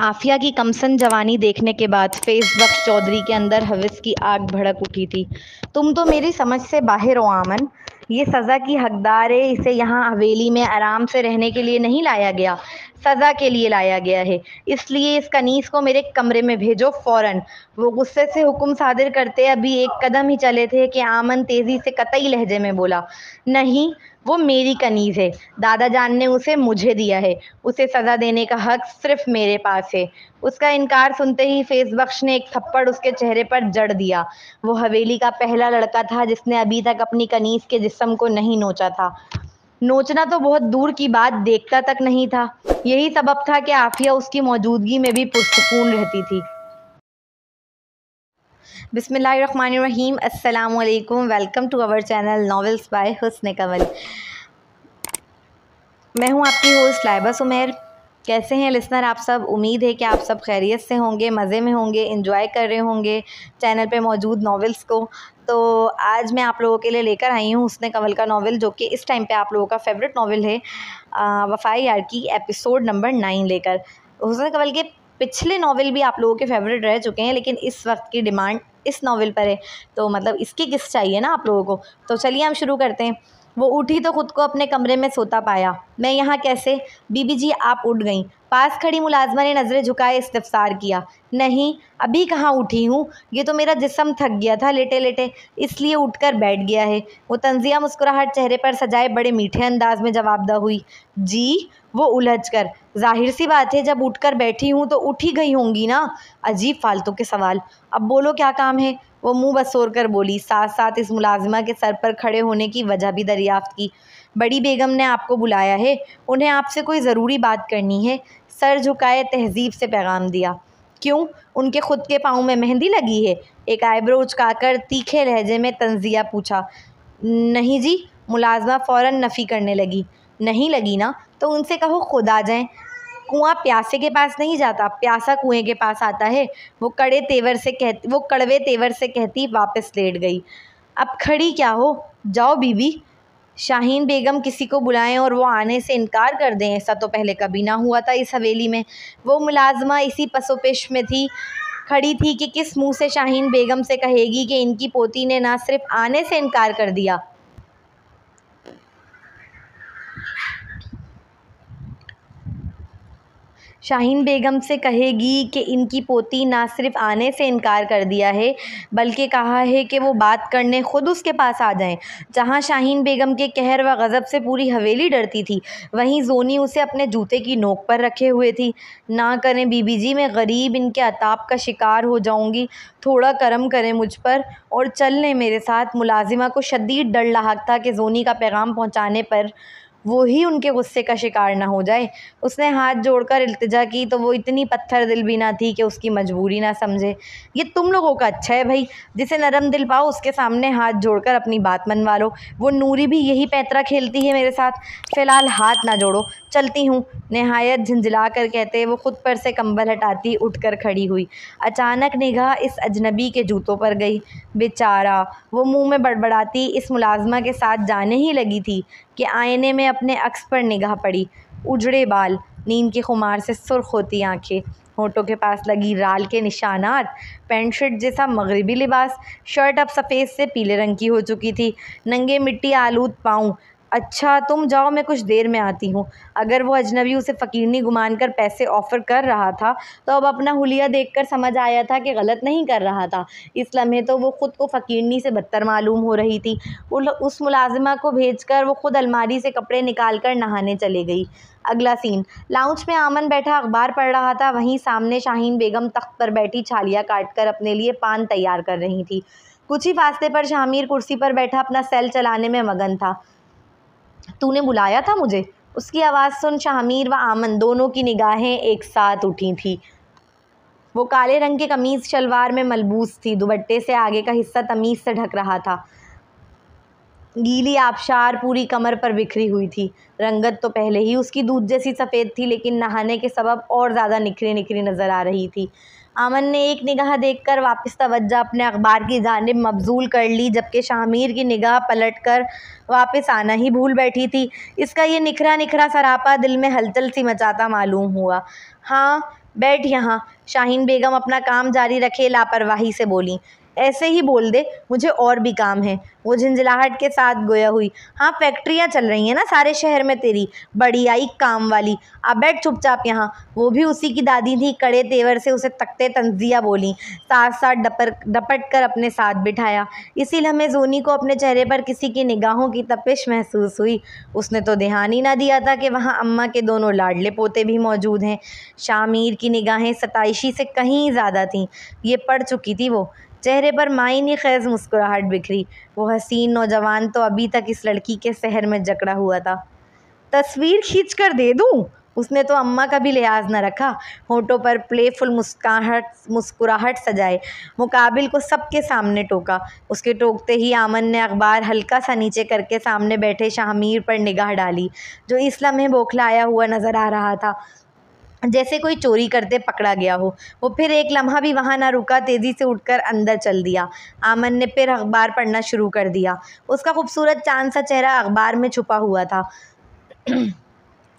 आफिया की कमसन जवानी देखने के बाद फैज़ बख्श चौधरी के अंदर हवस की आग भड़क उठी थी। तुम तो मेरी समझ से बाहर हो आमन। ये सज़ा की हकदार है। इसे यहाँ हवेली में आराम से रहने के लिए नहीं लाया गया, सज़ा के लिए लाया गया है। इसलिए इस कनीज़ को मेरे कमरे में भेजो फ़ौरन। वो गुस्से से हुक्म सादिर करते अभी एक कदम ही चले थे कि आमन तेज़ी से कतई लहजे में बोला, नहीं, वो मेरी कनीज़ है। दादा जान ने उसे मुझे दिया है। उसे सज़ा देने का हक सिर्फ मेरे पास है। उसका इनकार सुनते ही फैज़ बख्श ने एक थप्पड़ उसके चेहरे पर जड़ दिया। वो हवेली का पहला लड़का था जिसने अभी तक अपनी कनीज़ के जिस्म को नहीं नोचा था। नोचना तो बहुत दूर की बात, देखता तक नहीं था। यही सबब था कि आफिया उसकी मौजूदगी में भी पुरसुकून रहती थी। बिस्मिल्लाहिर्रहमानिर्रहीम। अस्सलामु अलैकुम। Welcome to our channel novels by Husn Kamal. मैं हूं आपकी होस्ट लाइबा सुमेर। कैसे हैं लिसनर आप सब? उम्मीद है कि आप सब खैरियत से होंगे, मज़े में होंगे, एंजॉय कर रहे होंगे चैनल पे मौजूद नॉवेल्स को। तो आज मैं आप लोगों के लिए लेकर आई हूँ हुस्न कमल का नॉवल, जो कि इस टाइम पे आप लोगों का फेवरेट नॉवल है, वफ़ाई यार की एपिसोड नंबर 9 लेकर। हुस्न कमल के पिछले नॉवल भी आप लोगों के फेवरेट रह चुके हैं, लेकिन इस वक्त की डिमांड इस नॉवल पर है, तो मतलब इसकी किस्त चाहिए ना आप लोगों को। तो चलिए हम शुरू करते हैं। वो उठी तो खुद को अपने कमरे में सोता पाया। मैं यहाँ कैसे? बीबी जी आप उठ गईं। पास खड़ी मुलाजमा ने नज़रें झुकाए इस्तफसार किया। नहीं, अभी कहाँ उठी हूँ, ये तो मेरा जिस्म थक गया था लेटे लेटे, इसलिए उठकर बैठ गया है। वो तंजिया मुस्कुराहट चेहरे पर सजाए बड़े मीठे अंदाज में जवाबदा हुई। जी? वो उलझ कर। जाहिर सी बात है, जब उठकर बैठी हूँ तो उठ ही गई होंगी ना। अजीब फालतू के सवाल। अब बोलो क्या काम है? वो मुंह बसोर कर बोली, साथ साथ इस मुलाजिमा के सर पर खड़े होने की वजह भी दरियाफ्त की। बड़ी बेगम ने आपको बुलाया है, उन्हें आपसे कोई ज़रूरी बात करनी है। सर झुकाए तहज़ीब से पैगाम दिया। क्यों? उनके खुद के पाँव में मेहंदी लगी है? एक आईब्रो उचकाकर तीखे लहजे में तंजिया पूछा। नहीं जी। मुलाजिमा फ़ौरन नफ़ी करने लगी। नहीं लगी ना, तो उनसे कहो खुद आ जाएं। कुआं प्यासे के पास नहीं जाता, प्यासा कुएं के पास आता है। वो कड़वे तेवर से कहती वापस लेट गई। अब खड़ी क्या हो, जाओ बीबी। शाहीन बेगम किसी को बुलाएं और वो आने से इनकार कर दें, ऐसा तो पहले कभी ना हुआ था इस हवेली में। वो मुलाजमा इसी पसोपेश में थी, खड़ी थी कि किस मुंह से शाहीन बेगम से कहेगी कि इनकी पोती ने ना सिर्फ आने से इनकार कर दिया, शाहीन बेगम से कहेगी कि इनकी पोती ना सिर्फ आने से इनकार कर दिया है, बल्कि कहा है कि वो बात करने खुद उसके पास आ जाएं। जहां शाहीन बेगम के कहर व गज़ब से पूरी हवेली डरती थी, वहीं जोनी उसे अपने जूते की नोक पर रखे हुए थी। ना करें बीबी जी, मैं गरीब इनके अताप का शिकार हो जाऊंगी। थोड़ा करम करें मुझ पर और चल लें मेरे साथ। मुलाजिमा को शदीद डर लाहक था कि जोनी का पैगाम पहुँचाने पर वो ही उनके गुस्से का शिकार ना हो जाए। उसने हाथ जोड़कर इल्तिजा की तो वो इतनी पत्थर दिल भी ना थी कि उसकी मजबूरी ना समझे। ये तुम लोगों का अच्छा है भाई, जिसे नरम दिल पाओ उसके सामने हाथ जोड़कर अपनी बात मनवा लो। वो नूरी भी यही पैंतरा खेलती है मेरे साथ। फ़िलहाल हाथ ना जोड़ो, चलती हूँ। नहायत झंझला कर कहते वो खुद पर से कंबल हटाती उठकर खड़ी हुई। अचानक निगाह इस अजनबी के जूतों पर गई। बेचारा, वो मुंह में बड़बड़ाती इस मुलाजमा के साथ जाने ही लगी थी कि आईने में अपने अक्स पर निगाह पड़ी। उजड़े बाल, नींद के खुमार से सुर्ख होती आंखें, होठों के पास लगी राल के निशानात, पैंट शर्ट जैसा मगरिबी लिबास। शर्ट अब सफ़ेद से पीले रंग की हो चुकी थी। नंगे मिट्टी आलूद पाँव। अच्छा तुम जाओ, मैं कुछ देर में आती हूँ। अगर वो अजनबी उसे फ़कीरनी गुमान कर पैसे ऑफ़र कर रहा था, तो अब अपना हुलिया देखकर समझ आया था कि गलत नहीं कर रहा था। इस लम्हे तो वो ख़ुद को फ़कीरनी से बदतर मालूम हो रही थी। उस मुलाजिमा को भेजकर वो ख़ुद अलमारी से कपड़े निकाल कर नहाने चले गई। अगला सीन, लाउंज में आमन बैठा अखबार पढ़ रहा था। वहीं सामने शाहीन बेगम तख्त पर बैठी छालियाँ काटकर अपने लिए पान तैयार कर रही थी। कुछ ही फासले पर शामिर कुर्सी पर बैठा अपना सेल चलाने में मगन था। तूने बुलाया था मुझे? उसकी आवाज़ सुन शामिर व आमन दोनों की निगाहें एक साथ उठी थी। वो काले रंग के कमीज़ शलवार में मलबूस थी। दुपट्टे से आगे का हिस्सा तमीज़ से ढक रहा था। गीली आबशार पूरी कमर पर बिखरी हुई थी। रंगत तो पहले ही उसकी दूध जैसी सफ़ेद थी, लेकिन नहाने के सबब और ज़्यादा निखरी निखरी नज़र आ रही थी। आमन ने एक निगाह देखकर वापस तवज्जो अपने अखबार की जानिब मबजूल कर ली, जबकि शामिर की निगाह पलटकर वापस आना ही भूल बैठी थी। इसका ये निखरा निखरा सरापा दिल में हलचल सी मचाता मालूम हुआ। हाँ, बैठ यहाँ। शाहीन बेगम अपना काम जारी रखे लापरवाही से बोली। ऐसे ही बोल दे, मुझे और भी काम है, वो झंझलाहट के साथ गोया हुई। हाँ, फैक्ट्रियाँ चल रही हैं ना सारे शहर में तेरी, बड़ी आई काम वाली। अब बैठ चुपचाप यहाँ। वो भी उसी की दादी थी। कड़े तेवर से उसे तकते तंजिया बोली, साथ साथ डपट कर अपने साथ बिठाया। इसी लम्हे जोनी को अपने चेहरे पर किसी की निगाहों की तपिश महसूस हुई। उसने तो ध्यान ही ना दिया था कि वहाँ अम्मा के दोनों लाडले पोते भी मौजूद हैं। शामिर की निगाहें सताइशी से कहीं ज़्यादा थीं, ये पड़ चुकी थी वो। चेहरे पर मायने ख़ेज़ मुस्कुराहट बिखरी। वो हसीन नौजवान तो अभी तक इस लड़की के सहर में जकड़ा हुआ था। तस्वीर खींच कर दे दूँ? उसने तो अम्मा का भी लिहाज न रखा। होठों पर प्लेफुल मुस्कुराहट सजाए मुकाबिल को सबके सामने टोका। उसके टोकते ही आमन ने अखबार हल्का सा नीचे करके सामने बैठे शामिर पर निगाह डाली, जो इस लम्हे बौखलाया हुआ नज़र आ रहा था, जैसे कोई चोरी करते पकड़ा गया हो। वो फिर एक लम्हा भी वहाँ ना रुका, तेज़ी से उठकर अंदर चल दिया। आमन ने फिर अखबार पढ़ना शुरू कर दिया। उसका खूबसूरत चांद सा चेहरा अखबार में छुपा हुआ था।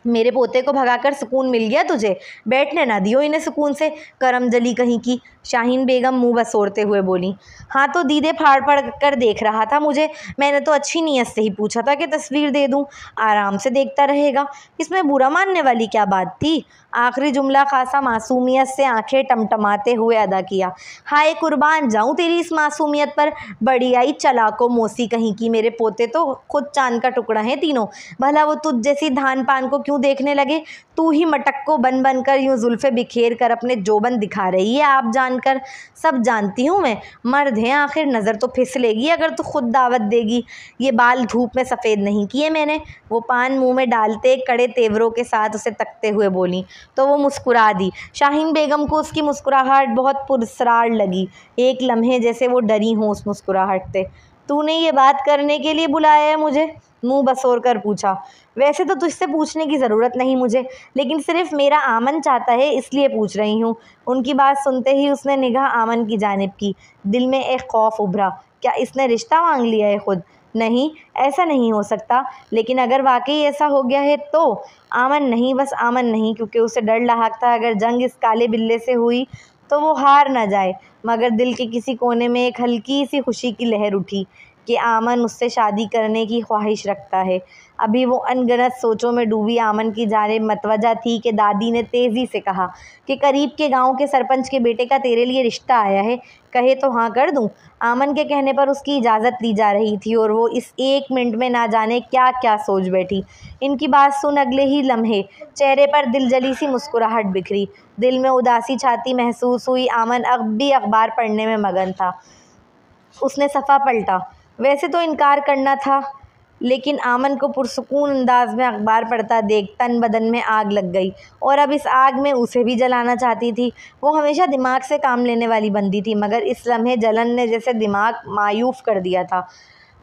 मेरे पोते को भगाकर सुकून मिल गया तुझे? बैठने ना दियो इन्हें सुकून से, करमजली कहीं की। शाहीन बेगम मुंह बसोरते हुए बोली। हाँ तो दीदे फाड़ फाड़ कर देख रहा था मुझे। मैंने तो अच्छी नीयत से ही पूछा था कि तस्वीर दे दूं, आराम से देखता रहेगा। इसमें बुरा मानने वाली क्या बात थी? आखिरी जुमला खासा मासूमियत से आंखें टमटमाते हुए अदा किया। हाय कुर्बान जाऊं तेरी इस मासूमियत पर। बड़ी आई चलाको मोसी कहीं की। मेरे पोते तो खुद चांद का टुकड़ा है तीनों। भला वो तुझ जैसी धान पान को क्यों देखने लगे? तू ही मटक्को बन बन कर यूं जुल्फे बिखेर कर अपने जोबन दिखा रही है। आप जानकर सब जानती हूँ मैं। मर्द है आखिर, नज़र तो फिसलेगी अगर तू खुद दावत देगी। ये बाल धूप में सफ़ेद नहीं किए मैंने। वो पान मुंह में डालते कड़े तेवरों के साथ उसे तकते हुए बोली, तो वो मुस्कुरा दी। शाहीन बेगम को उसकी मुस्कुराहट बहुत पुरस्रार लगी। एक लम्हे जैसे वो डरी हों उस मुस्कुराहट से। तूने ये बात करने के लिए बुलाया है मुझे? मुंह बसोर कर पूछा। वैसे तो तुझसे पूछने की ज़रूरत नहीं मुझे, लेकिन सिर्फ मेरा आमन चाहता है इसलिए पूछ रही हूँ। उनकी बात सुनते ही उसने निगाह आमन की जानिब की। दिल में एक खौफ उभरा। क्या इसने रिश्ता मांग लिया है खुद? नहीं, ऐसा नहीं हो सकता। लेकिन अगर वाकई ऐसा हो गया है तो? आमन नहीं, बस आमन नहीं, क्योंकि उसे डर लहाक था अगर जंग इस काले बिल्ले से हुई तो वो हार न जाए। मगर दिल के किसी कोने में एक हल्की सी खुशी की लहर उठी कि आमन उससे शादी करने की ख्वाहिश रखता है। अभी वो अनगिनत सोचों में डूबी आमन की जानिब मतवजा थी कि दादी ने तेज़ी से कहा कि करीब के गांव के सरपंच के बेटे का तेरे लिए रिश्ता आया है, कहे तो हाँ कर दूं। आमन के कहने पर उसकी इजाज़त ली जा रही थी और वो इस एक मिनट में ना जाने क्या क्या सोच बैठी। इनकी बात सुन अगले ही लम्हे चेहरे पर दिलजली सी मुस्कुराहट बिखरी। दिल में उदासी छाती महसूस हुई। आमन अब भी अखबार पढ़ने में मगन था। उसने सफ़ा पलटा। वैसे तो इनकार करना था, लेकिन आमन को पुरसुकून अंदाज में अखबार पढ़ता देख तन बदन में आग लग गई और अब इस आग में उसे भी जलाना चाहती थी। वो हमेशा दिमाग से काम लेने वाली बंदी थी, मगर इस लम्हे जलन ने जैसे दिमाग मायूफ कर दिया था।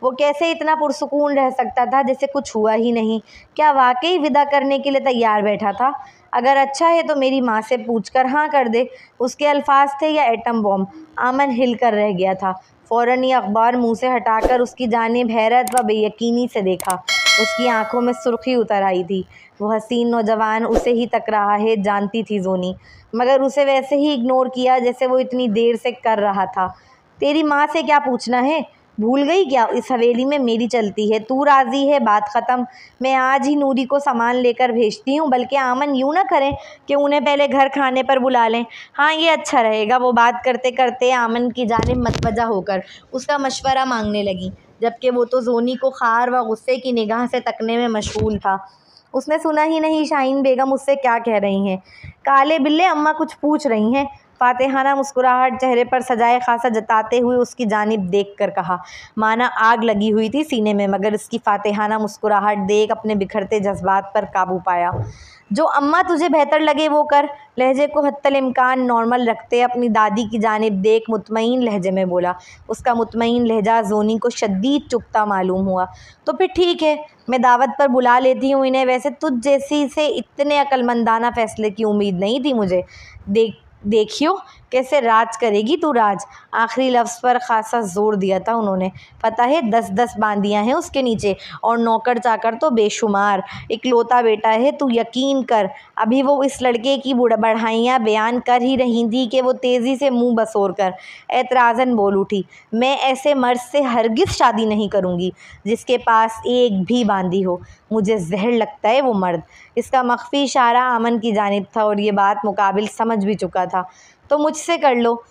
वो कैसे इतना पुरसुकून रह सकता था जैसे कुछ हुआ ही नहीं? क्या वाकई विदा करने के लिए तैयार बैठा था? अगर अच्छा है तो मेरी माँ से पूछकर हाँ कर दे। उसके अल्फाज थे या एटम बॉम्ब? आमन हिल कर रह गया था। फ़ौरन ये अखबार मुंह से हटाकर उसकी जानिब हैरत व बेयकीनी से देखा। उसकी आंखों में सुर्खी उतर आई थी। वो हसीन नौजवान उसे ही तक रहा है जानती थी जोनी, मगर उसे वैसे ही इग्नोर किया जैसे वो इतनी देर से कर रहा था। तेरी माँ से क्या पूछना है? भूल गई क्या इस हवेली में मेरी चलती है? तू राज़ी है, बात ख़त्म। मैं आज ही नूरी को सामान लेकर भेजती हूँ। बल्कि आमन यूँ ना करें कि उन्हें पहले घर खाने पर बुला लें। हाँ, ये अच्छा रहेगा। वो बात करते करते आमन की जानिब मतवजा होकर उसका मशवरा मांगने लगी, जबकि वो तो जोनी को खार व गुस्से की निगाह से तकने में मशगूल था। उसने सुना ही नहीं शाहीन बेगम उससे क्या कह रही हैं। काले बिल्ले, अम्मा कुछ पूछ रही हैं। फातिहाना मुस्कुराहट चेहरे पर सजाए खासा जताते हुए उसकी जानिब देख कर कहा। माना आग लगी हुई थी सीने में, मगर इसकी फातिहाना मुस्कुराहट देख अपने बिखरते जज्बात पर काबू पाया। जो अम्मा तुझे बेहतर लगे वो कर। लहजे को हत्तल इम्कान नॉर्मल रखते अपनी दादी की जानिब देख मुतमईन लहजे में बोला। उसका मुतमईन लहजा जोनी को शदीद चुभता मालूम हुआ। तो फिर ठीक है, मैं दावत पर बुला लेती हूँ इन्हें। वैसे तुझ जैसी से इतने अक्लमंदाना फ़ैसले की उम्मीद नहीं थी मुझे। देखियो कैसे राज करेगी तू राज। आखिरी लफ्ज़ पर खासा ज़ोर दिया था उन्होंने। पता है 10-10 बांदियाँ हैं उसके नीचे और नौकर चाकर तो बेशुमार। इकलौता बेटा है, तू यकीन कर। अभी वो इस लड़के की बढ़ाइयाँ बयान कर ही रही थी कि वो तेज़ी से मुँह बसोर कर एतराज़न बोल उठी, मैं ऐसे मर्द से हरगिज़ शादी नहीं करूँगी जिसके पास एक भी बांदी हो। मुझे जहर लगता है वो मर्द। इसका मख्फी इशारा अमन की जानिब था और ये बात मुकाबिल समझ भी चुका था। तो मुझसे कर लो।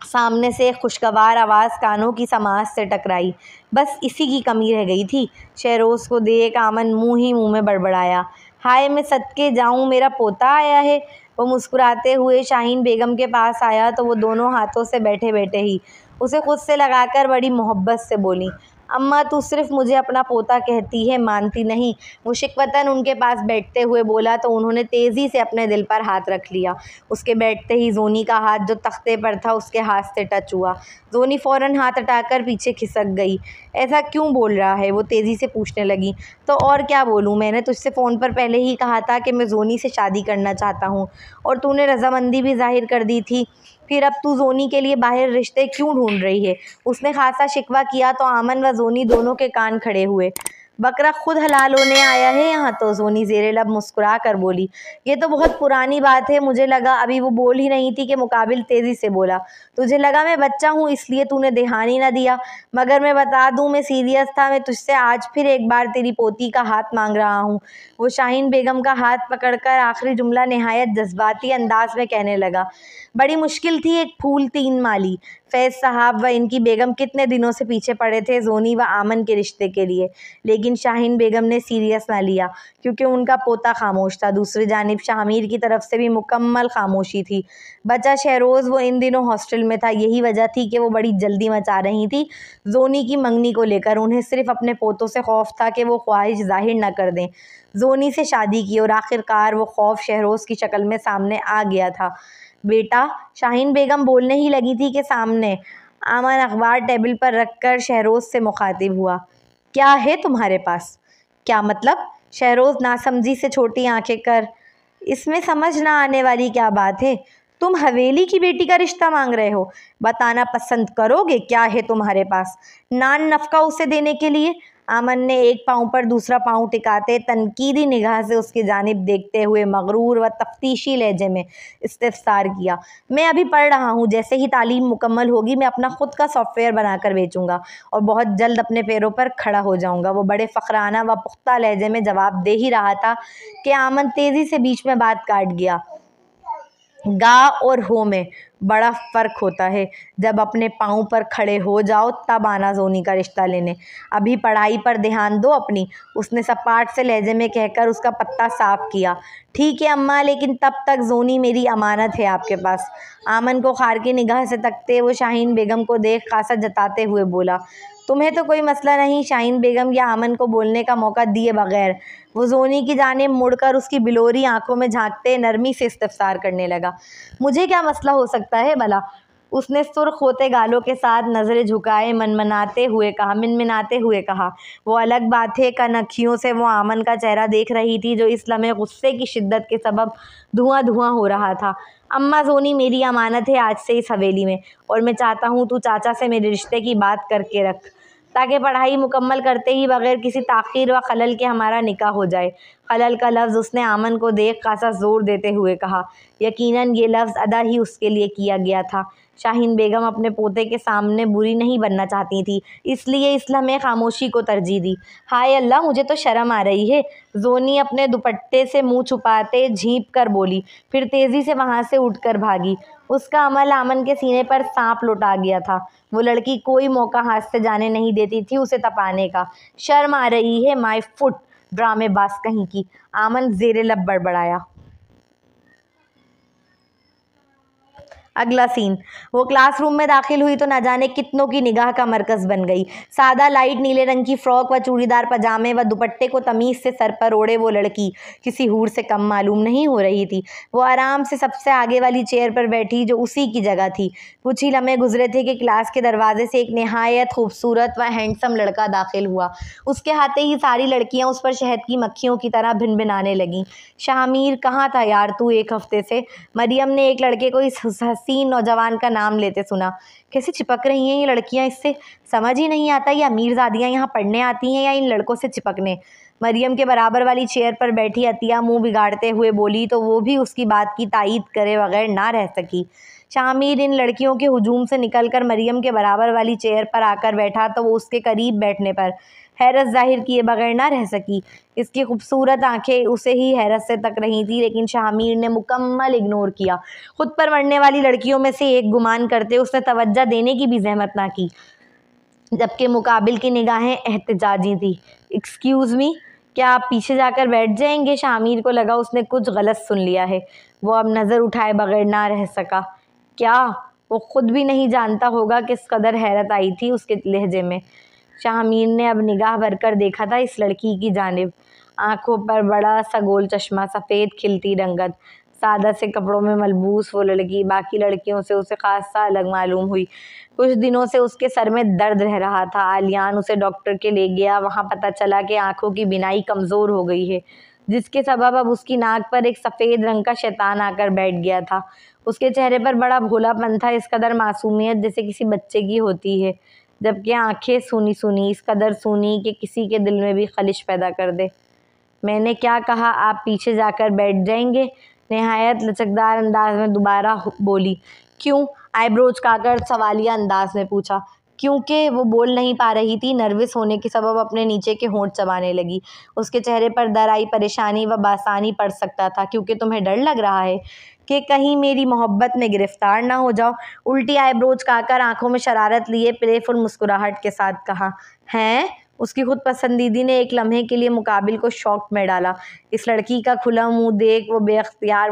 सामने से एक खुशगवार आवाज़ कानों की समाज से टकराई। बस इसी की कमी रह गई थी। शहरोज़ को देख आमन मुँह ही मुँह में बड़बड़ाया, हाय मैं सदके जाऊँ, मेरा पोता आया है। वो मुस्कुराते हुए शाहीन बेगम के पास आया तो वो दोनों हाथों से बैठे बैठे ही उसे खुद से लगाकर बड़ी मोहब्बत से बोली, अम्मा तू सिर्फ़ मुझे अपना पोता कहती है, मानती नहीं। वो शिकवतन उनके पास बैठते हुए बोला तो उन्होंने तेज़ी से अपने दिल पर हाथ रख लिया। उसके बैठते ही जोनी का हाथ जो तख्ते पर था उसके हाथ से टच हुआ। जोनी फ़ौरन हाथ हटाकर पीछे खिसक गई। ऐसा क्यों बोल रहा है, वो तेज़ी से पूछने लगी। तो और क्या बोलूँ, मैंने तुझसे फ़ोन पर पहले ही कहा था कि मैं जोनी से शादी करना चाहता हूँ और तूने रज़ामंदी भी ज़ाहिर कर दी थी। फिर अब तू जोनी के लिए बाहर रिश्ते क्यों ढूंढ रही है। उसने खासा शिकवा किया तो आमन व जोनी दोनों के कान खड़े हुए। बकरा खुद हलाल होने आया है यहाँ तो, जोनी ज़ेरे लब मुस्कुरा कर बोली। ये तो बहुत पुरानी बात है, मुझे लगा अभी वो बोल ही नहीं थी कि मुकाबिल तेज़ी से बोला, तुझे लगा मैं बच्चा हूँ इसलिए तूने ध्यान ही न दिया, मगर मैं बता दूँ मैं सीरियस था। मैं तुझसे आज फिर एक बार तेरी पोती का हाथ मांग रहा हूँ। वो शाहीन बेगम का हाथ पकड़कर आखिरी जुमला नहायत जज्बाती अंदाज में कहने लगा। बड़ी मुश्किल थी, एक फूल 3 माली। फैज़ साहब व इनकी बेगम कितने दिनों से पीछे पड़े थे जोनी व आमन के रिश्ते के लिए, लेकिन शाहीन बेगम ने सीरियस ना लिया क्योंकि उनका पोता खामोश था। दूसरी जानिब शामीर की तरफ से भी मुकम्मल खामोशी थी। बच्चा शहरोज़ वो इन दिनों हॉस्टल में था। यही वजह थी कि वो बड़ी जल्दी मचा रही थी जोनी की मंगनी को लेकर। उन्हें सिर्फ अपने पोतों से खौफ था कि वो ख्वाहिश जाहिर न कर दें। जोनी से शादी की और आखिरकार वो खौफ शहरोज़ की शक्ल में सामने आ गया था। बेटा, शाहीन बेगम बोलने ही लगी थी कि सामने आमन अखबार टेबल पर रखकर शहरोज़ से मुखातिब हुआ, क्या है तुम्हारे पास। क्या मतलब। शहरोज़ नासमझी से छोटी आंखें कर, इसमें समझ ना आने वाली क्या बात है। तुम हवेली की बेटी का रिश्ता मांग रहे हो, बताना पसंद करोगे क्या है तुम्हारे पास। नान नफका उसे देने के लिए। आमन ने एक पाँव पर दूसरा पाँव टिकाते तनकीदी निगाह से उसकी जानिब देखते हुए मगरूर व तफ्तीशी लहजे में इस्तिफसार किया। मैं अभी पढ़ रहा हूँ, जैसे ही तालीम मुकम्मल होगी मैं अपना खुद का सॉफ्टवेयर बनाकर बेचूंगा और बहुत जल्द अपने पैरों पर खड़ा हो जाऊंगा। वो बड़े फ़खराना व पुख्ता लहजे में जवाब दे ही रहा था कि आमन तेज़ी से बीच में बात काट गया। गा और हो में बड़ा फ़र्क होता है। जब अपने पाँव पर खड़े हो जाओ तब आना जोनी का रिश्ता लेने। अभी पढ़ाई पर ध्यान दो अपनी, उसने सपाट से लहजे में कहकर उसका पत्ता साफ किया। ठीक है अम्मा, लेकिन तब तक जोनी मेरी अमानत है आपके पास। आमन को खार की निगाह से तकते वो शाहीन बेगम को देख खासा जताते हुए बोला, तुम्हें तो कोई मसला नहीं। शाहीन बेगम या आमन को बोलने का मौका दिए बगैर वो जोनी की जानिब मुड़कर उसकी बिलोरी आंखों में झांकते नरमी से इस्तिफसार करने लगा। मुझे क्या मसला हो सकता है भला। उसने सुर्ख होते गालों के साथ नज़रें झुकाए मिनमिनाते हुए कहा। वो अलग बात है, कनखियों से वो आमन का चेहरा देख रही थी जो इस लम्हे गुस्से की शिद्दत के सबब धुआं धुआं हो रहा था। अम्मा, जोनी मेरी अमानत है आज से इस हवेली में, और मैं चाहता हूँ तू चाचा से मेरे रिश्ते की बात करके रख ताकि पढ़ाई मुकम्मल करते ही बगैर किसी ताख़ीर व खलल के हमारा निकाह हो जाए। खलल का लफ्ज़ उसने आमन को देख खासा ज़ोर देते हुए कहा। यकीनन ये लफ्ज़ अदा ही उसके लिए किया गया था। शाहीन बेगम अपने पोते के सामने बुरी नहीं बनना चाहती थी, इसलिए इस लम्हे खामोशी को तरजीह दी। हाय अल्लाह, मुझे तो शर्म आ रही है। जोनी अपने दुपट्टे से मुंह छुपाते झींप कर बोली, फिर तेज़ी से वहाँ से उठकर भागी। उसका अमल आमन के सीने पर सांप लौटा गया था। वो लड़की कोई मौका हाथ से जाने नहीं देती थी उसे तपाने का। शर्म आ रही है माय फुट, ड्रामेबाज कहीं की। आमन ज़ेरे लब बड़बड़ाया। अगला सीन, वो क्लासरूम में दाखिल हुई तो न जाने कितनों की निगाह का मरकज़ बन गई। सादा लाइट नीले रंग की फ़्रॉक व चूड़ीदार पजामे व दुपट्टे को तमीज़ से सर पर ओढ़े वो लड़की किसी हूर से कम मालूम नहीं हो रही थी। वो आराम से सबसे आगे वाली चेयर पर बैठी जो उसी की जगह थी। कुछ ही लम्हे गुजरे थे कि क्लास के दरवाजे से एक नहायत खूबसूरत व हैंडसम लड़का दाखिल हुआ। उसके हाथे ही सारी लड़कियाँ उस पर शहद की मक्खियों की तरह भिनभिनाने लगीं। शामीर, कहाँ था यार तू एक हफ्ते से। मरियम ने एक लड़के को इस हसीन नौजवान का नाम लेते सुना। कैसे चिपक रही हैं ये लड़कियां इससे, समझ ही नहीं आता ये अमीरजादियां यहाँ पढ़ने आती हैं या इन लड़कों से चिपकने। मरियम के बराबर वाली चेयर पर बैठी अतिया मुंह बिगाड़ते हुए बोली तो वो भी उसकी बात की तायीद करे बगैर ना रह सकी। शामिर इन लड़कियों के हुजूम से निकलकर मरियम के बराबर वाली चेयर पर आकर बैठा तो वो उसके करीब बैठने पर हैरत जाहिर किए बगैर ना रह सकी। इसकी खूबसूरत आंखें उसे ही हैरत से तक रही थी, लेकिन शामिर ने मुकम्मल इग्नोर किया। खुद पर मरने वाली लड़कियों में से एक गुमान करते उसने तवज्जो देने की भी जहमत ना की, जबकि मुकाबिल की निगाहें एहतजाजी थी। एक्सक्यूज़ मी, क्या आप पीछे जाकर बैठ जाएंगे? शामिर को लगा उसने कुछ गलत सुन लिया है। वो अब नज़र उठाए बगैर ना रह सका। क्या? वो खुद भी नहीं जानता होगा किस कदर हैरत आई थी उसके लहजे में। शामिर ने अब निगाह भरकर देखा था इस लड़की की जानिब। आंखों पर बड़ा सा गोल चश्मा, सफ़ेद खिलती रंगत, सादा से कपड़ों में मलबूस वो लड़की बाकी लड़कियों से उसे खासा अलग मालूम हुई। कुछ दिनों से उसके सर में दर्द रह रहा था। आलियान उसे डॉक्टर के ले गया। वहाँ पता चला कि आंखों की बिनाई कमज़ोर हो गई है, जिसके सबब अब उसकी नाक पर एक सफ़ेद रंग का शैतान आकर बैठ गया था। उसके चेहरे पर बड़ा भोलापन था, इस कदर मासूमियत जैसे किसी बच्चे की होती है, जबकि आंखें सूनी सूनी, इस कदर सूनी कि किसी के दिल में भी खलिश पैदा कर दे। मैंने क्या कहा? आप पीछे जाकर बैठ जाएंगे? नहायत लचकदार अंदाज में दोबारा बोली। क्यों? आईब्रोज काकर सवालिया अंदाज में पूछा। क्योंकि वो बोल नहीं पा रही थी, नर्वस होने के सबब अपने नीचे के होंठ चबाने लगी। उसके चेहरे पर दराई परेशानी व बासानी पड़ सकता था। क्योंकि तुम्हें डर लग रहा है कि कहीं मेरी मोहब्बत में गिरफ्तार ना हो जाओ? उल्टी आईब्रोज काकर आंखों में शरारत लिए प्लेफुल मुस्कुराहट के साथ कहा। हैं? उसकी खुद पसंदीदी ने एक लम्हे के लिए मुकाबिल को शॉक में डाला। इस लड़की का खुला मुंह देख वो बेअख्तियार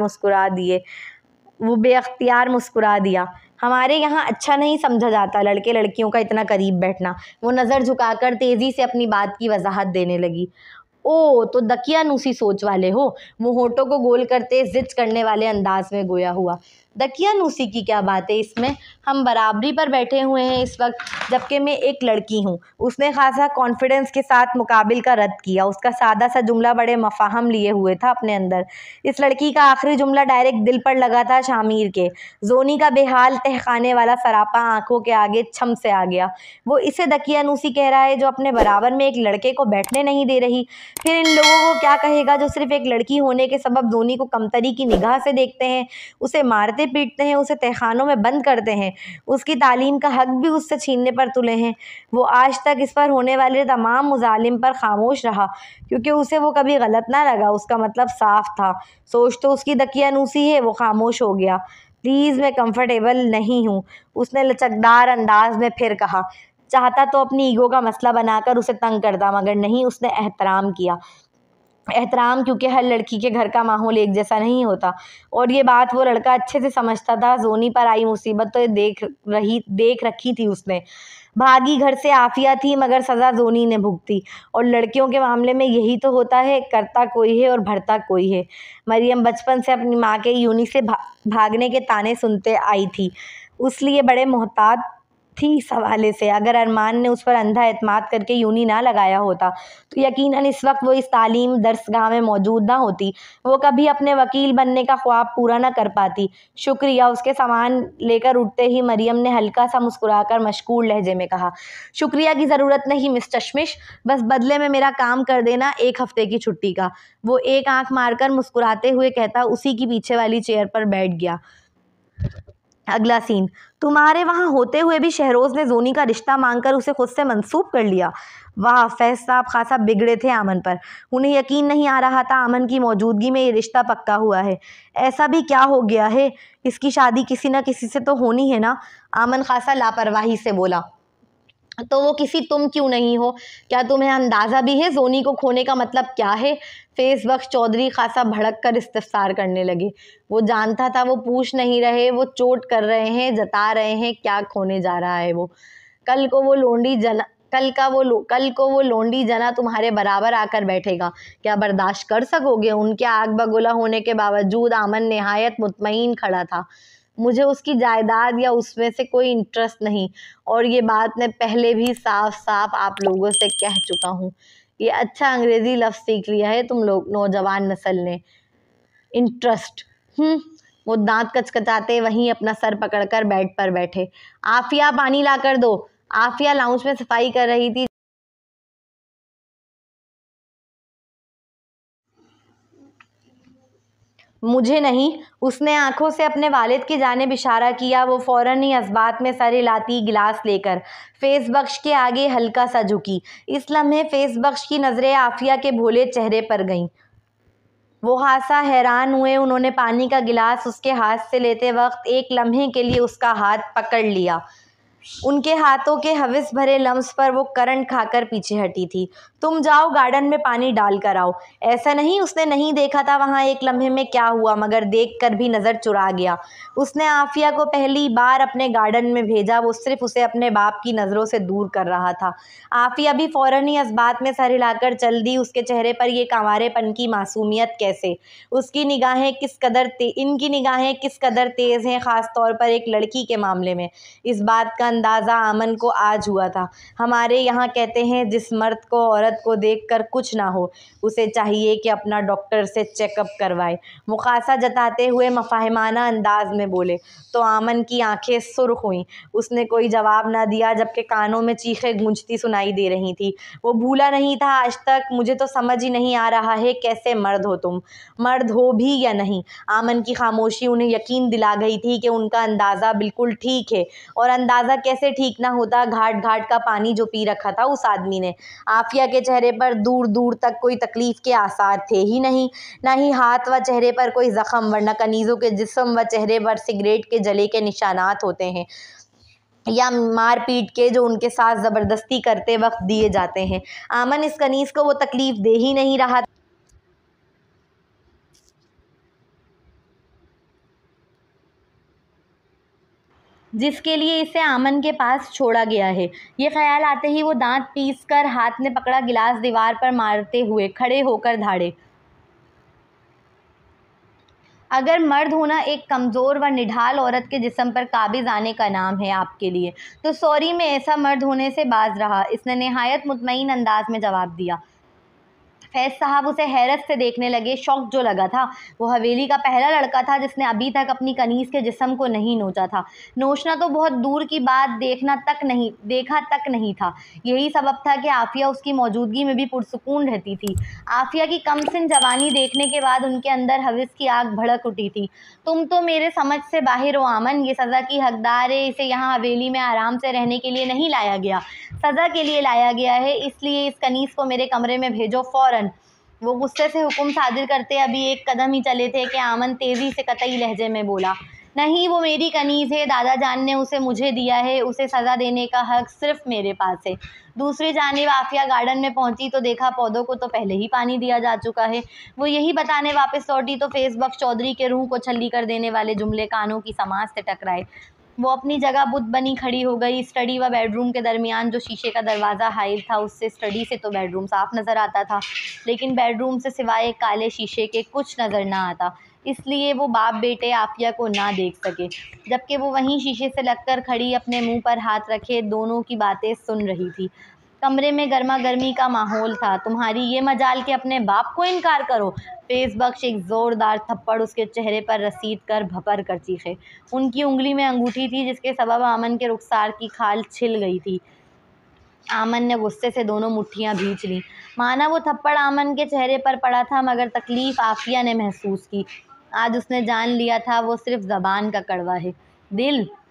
मुस्कुरा दिया। हमारे यहाँ अच्छा नहीं समझा जाता लड़के लड़कियों का इतना करीब बैठना। वो नज़र झुकाकर तेज़ी से अपनी बात की वजाहत देने लगी। ओ, तो दकियानूसी सोच वाले हो? वो होठों को गोल करते जिद करने वाले अंदाज में गोया हुआ। दकियानूसी की क्या बात है इसमें? हम बराबरी पर बैठे हुए हैं इस वक्त, जबकि मैं एक लड़की हूँ। उसने खासा कॉन्फिडेंस के साथ मुकाबिल का रद्द किया। उसका सादा सा जुमला बड़े मफाहम लिए हुए था अपने अंदर। इस लड़की का आखिरी जुमला डायरेक्ट दिल पर लगा था शामिर के। जोनी का बेहाल तहखाने वाला सरापा आंखों के आगे छम से आ गया। वो इसे दकियानूसी कह रहा है जो अपने बराबर में एक लड़के को बैठने नहीं दे रही। फिर इन लोगों को क्या कहेगा जो सिर्फ एक लड़की होने के सबब जोनी को कमतरी की निगाह से देखते हैं, उसे मारते पीटते हैं, उसे तहखानों में बंद करते हैं, उसकी तालीम का हक भी उससे छीनने पर तुले हैं। वो आज तक इस पर होने वाले तमाम मुजालिम पर खामोश रहा, क्योंकि उसे वो कभी गलत ना लगा। उसका मतलब साफ था। सोच तो उसकी दकियानूसी है। वो खामोश हो गया। प्लीज़, मैं कंफर्टेबल नहीं हूँ, उसने लचकदार अंदाज में फिर कहा। चाहता तो अपनी ईगो का मसला बनाकर उसे तंग करता, मगर नहीं, उसने एहतराम किया। एहतराम, क्योंकि हर लड़की के घर का माहौल एक जैसा नहीं होता, और ये बात वो लड़का अच्छे से समझता था। जोनी पर आई मुसीबत तो देख रखी थी उसने। भागी घर से आफिया थी, मगर सज़ा जोनी ने भुगती। और लड़कियों के मामले में यही तो होता है, करता कोई है और भरता कोई है। मरियम बचपन से अपनी माँ के यूनी से भागने के ताने सुनते आई थी, उसलिए बड़े मोहतात थी इस हवाले से। अगर अरमान ने उस पर अंधा एतमाद करके यूनी ना लगाया होता तो यकीनन इस वक्त वो इस तालीम दरसगाह में मौजूद ना होती। वो कभी अपने वकील बनने का ख्वाब पूरा ना कर पाती। शुक्रिया, उसके सामान लेकर उठते ही मरियम ने हल्का सा मुस्कुराकर मशकूर लहजे में कहा। शुक्रिया की ज़रूरत नहीं मिस चश्मिश, बस बदले में मेरा काम कर देना 1 हफ्ते की छुट्टी का। वो एक आंख मारकर मुस्कुराते हुए कहता उसी की पीछे वाली चेयर पर बैठ गया। अगला सीन। तुम्हारे वहाँ होते हुए भी शहरोज़ ने जोनी का रिश्ता मांगकर उसे खुद से मंसूब कर लिया। वाह, फैज़ साहब खासा बिगड़े थे आमन पर। उन्हें यकीन नहीं आ रहा था आमन की मौजूदगी में ये रिश्ता पक्का हुआ है। ऐसा भी क्या हो गया है? इसकी शादी किसी न किसी से तो होनी है ना? आमन खासा लापरवाही से बोला। तो वो किसी तुम क्यों नहीं हो? क्या तुम्हें अंदाज़ा भी है जोनी को खोने का मतलब क्या है? फैज़ बख्श चौधरी खासा भड़क कर इस्तफसार करने लगे। वो जानता था वो पूछ नहीं रहे, वो चोट कर रहे हैं, जता रहे हैं क्या खोने जा रहा है वो। कल को वो लोंडी जना तुम्हारे बराबर आकर बैठेगा, क्या बर्दाश्त कर सकोगे? उनके आग बगुला होने के बावजूद आमन निहायत मुतमईन खड़ा था। मुझे उसकी जायदाद या उसमें से कोई इंटरेस्ट नहीं, और ये बात मैं पहले भी साफ साफ आप लोगों से कह चुका हूँ। ये अच्छा अंग्रेज़ी लफ्ज़ सीख लिया है तुम लोग नौजवान नस्ल ने। इंटरेस्ट? वो दांत कचकचाते वहीं अपना सर पकड़कर बेड पर बैठे। आफिया, पानी ला कर दो। आफिया लाउंज में सफाई कर रही थी। मुझे नहीं, उसने आंखों से अपने वालिद की जानिब इशारा किया। वो फ़ौरन ही असबात में सर हिलाती गिलास लेकर फेस बख्श के आगे हल्का सा झुकी। इस लम्हे फेस बख्श की नज़रें आफिया के भोले चेहरे पर गईं। वो हासा हैरान हुए। उन्होंने पानी का गिलास उसके हाथ से लेते वक्त एक लम्हे के लिए उसका हाथ पकड़ लिया। उनके हाथों के हविस भरे लम्स पर वो करंट खाकर पीछे हटी थी। तुम जाओ, गार्डन में पानी डाल कर आओ। ऐसा नहीं, उसने नहीं देखा था वहाँ एक लम्हे में क्या हुआ, मगर देख कर भी नज़र चुरा गया। उसने आफिया को पहली बार अपने गार्डन में भेजा। वो सिर्फ उसे अपने बाप की नज़रों से दूर कर रहा था। आफिया भी फ़ौरन ही इस बात में सर हिलाकर चल दी। उसके चेहरे पर ये कंवारेपन की मासूमियत कैसे! उसकी निगाहें किस कदर इनकी निगाहें किस कदर तेज़ हैं, ख़ास तौर पर एक लड़की के मामले में। इस बात का अंदाज़ा आमन को आज हुआ था। हमारे यहाँ कहते हैं, जिस मर्द को औरत को देखकर कुछ ना हो, उसे चाहिए कि अपना डॉक्टर से चेकअप करवाए। मुखासा जताते हुए मफाहिमाना अंदाज में बोले तो आमन की आंखें सुर्ख हुईं। उसने कोई जवाब ना दिया, जबकि कानों में चीखें गूंजती सुनाई दे रही थी। वो भूला नहीं था आज तक। मुझे तो समझ ही नहीं आ रहा है कैसे मर्द हो तुम, मर्द हो भी या नहीं। आमन की खामोशी उन्हें यकीन दिला गई थी कि उनका अंदाज़ा बिल्कुल ठीक है। और अंदाज़ा कैसे ठीक ना होता, घाट घाट का पानी जो पी रखा था उस आदमी ने। आफिया के चेहरे पर दूर दूर तक कोई तकलीफ़ के आसार थे ही नहीं, ना ही हाथ व चेहरे पर कोई ज़ख़म, वरना कनीज़ों के जिस्म व चेहरे पर सिगरेट के जले के निशानात होते हैं, या मार पीट के जो उनके साथ ज़बरदस्ती करते वक्त दिए जाते हैं। आमन इस कनीज़ को वो तकलीफ़ दे ही नहीं रहा जिसके लिए इसे आमन के पास छोड़ा गया है। ये ख्याल आते ही वो दांत पीस कर हाथ में पकड़ा गिलास दीवार पर मारते हुए खड़े होकर धाड़े। अगर मर्द होना एक कमज़ोर व निढाल औरत के जिस्म पर काबिज़ आने का नाम है आपके लिए, तो सॉरी, मैं ऐसा मर्द होने से बाज रहा। इसने नहायत मुतमईन अंदाज में जवाब दिया। फैज़ साहब उसे हैरत से देखने लगे। शौक जो लगा था। वो हवेली का पहला लड़का था जिसने अभी तक अपनी कनीज़ के जिस्म को नहीं नोचा था। नोचना तो बहुत दूर की बात, देखा तक नहीं था। यही सबब था कि आफिया उसकी मौजूदगी में भी पुरसुकून रहती थी। आफिया की कमसिन जवानी देखने के बाद उनके अंदर हविस की आग भड़क उठी थी। तुम तो मेरे समझ से बाहर हो आमन। ये सज़ा की हकदार है। इसे यहाँ हवेली में आराम से रहने के लिए नहीं लाया गया, सज़ा के लिए लाया गया है। इसलिए इस कनीज़ को मेरे कमरे में भेजो फ़ौरन। वो गुस्से से हुक्म सादिर करते अभी एक कदम ही चले थे कि आमन तेज़ी से कतई लहजे में बोला, नहीं, वो मेरी कनीज़ है। दादा जान ने उसे मुझे दिया है। उसे सज़ा देने का हक़ सिर्फ़ मेरे पास है। दूसरी जानिब आफिया गार्डन में पहुंची तो देखा पौधों को तो पहले ही पानी दिया जा चुका है। वो यही बताने वापस लौटी तो फेस बख्श चौधरी के रूह को छल्ली कर देने वाले जुमले कानों की समाज से टकराए। वो अपनी जगह बुत बनी खड़ी हो गई। स्टडी व बेडरूम के दरमियान जो शीशे का दरवाज़ा हाइल था, उससे स्टडी से तो बेडरूम साफ़ नज़र आता था, लेकिन बेडरूम से सिवाय काले शीशे के कुछ नज़र ना आता। इसलिए वो बाप बेटे आफिया को ना देख सके, जबकि वो वहीं शीशे से लगकर खड़ी अपने मुंह पर हाथ रखे दोनों की बातें सुन रही थी। कमरे में गर्मा गर्मी का माहौल था। तुम्हारी ये मजाल कि अपने बाप को इनकार करो। फेस बख्श एक ज़ोरदार थप्पड़ उसके चेहरे पर रसीद कर भपर कर चीखे। उनकी उंगली में अंगूठी थी जिसके सबब आमन के रुखसार की खाल छिल गई थी। आमन ने गुस्से से दोनों मुट्ठियां भींच लीं। माना वो थप्पड़ आमन के चेहरे पर पड़ा था, मगर तकलीफ़ आफिया ने महसूस की। आज उसने जान लिया था वो सिर्फ ज़बान का कड़वा है।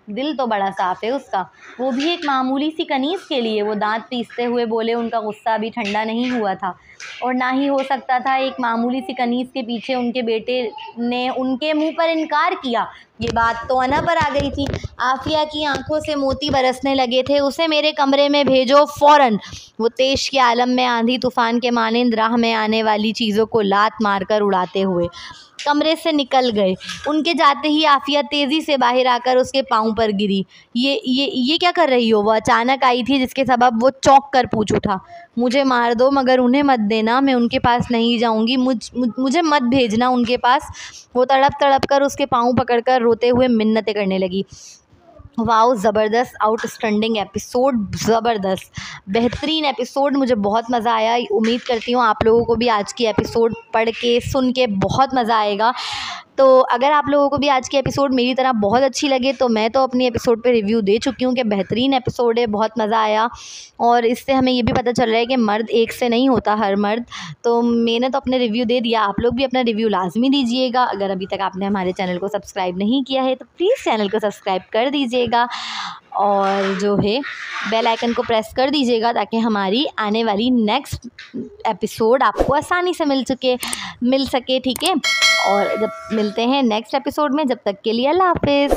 दिल तो बड़ा साफ़ है उसका, वो भी एक मामूली सी कनीज़ के लिए। वो दांत पीसते हुए बोले। उनका गुस्सा अभी ठंडा नहीं हुआ था, और ना ही हो सकता था। एक मामूली सी कनीज़ के पीछे उनके बेटे ने उनके मुंह पर इनकार किया। ये बात तो अना पर आ गई थी। आफिया की आंखों से मोती बरसने लगे थे। उसे मेरे कमरे में भेजो फ़ौरन। वो तेश के आलम में आंधी तूफ़ान के मानिंद राह में आने वाली चीज़ों को लात मारकर उड़ाते हुए कमरे से निकल गए। उनके जाते ही आफिया तेज़ी से बाहर आकर उसके पाँव पर गिरी। ये क्या कर रही हो? वो अचानक आई थी, जिसके सबब वो चौंक कर पूछ उठा। मुझे मार दो, मगर उन्हें मत देना। मैं उनके पास नहीं जाऊंगी। मुझे मत भेजना उनके पास। वो तड़प तड़प कर उसके पाँव पकड़कर रोते हुए मिन्नतें करने लगी। वाओ, ज़बरदस्त, आउटस्टैंडिंग एपिसोड, ज़बरदस्त, बेहतरीन एपिसोड। मुझे बहुत मज़ा आया। उम्मीद करती हूँ आप लोगों को भी आज की एपिसोड पढ़ के सुन के बहुत मज़ा आएगा। तो अगर आप लोगों को भी आज की एपिसोड मेरी तरह बहुत अच्छी लगे तो मैं तो अपनी एपिसोड पे रिव्यू दे चुकी हूँ कि बेहतरीन एपिसोड है, बहुत मज़ा आया। और इससे हमें ये भी पता चल रहा है कि मर्द एक से नहीं होता हर मर्द। तो मैंने तो अपने रिव्यू दे दिया, आप लोग भी अपना रिव्यू लाजमी दीजिएगा। अगर अभी तक आपने हमारे चैनल को सब्सक्राइब नहीं किया है तो प्लीज़ चैनल को सब्सक्राइब कर दीजिएगा और जो है बेल आइकन को प्रेस कर दीजिएगा ताकि हमारी आने वाली नेक्स्ट एपिसोड आपको आसानी से मिल सके, ठीक है। और जब मिलते हैं नेक्स्ट एपिसोड में, जब तक के लिए अल्लाह हाफिज़।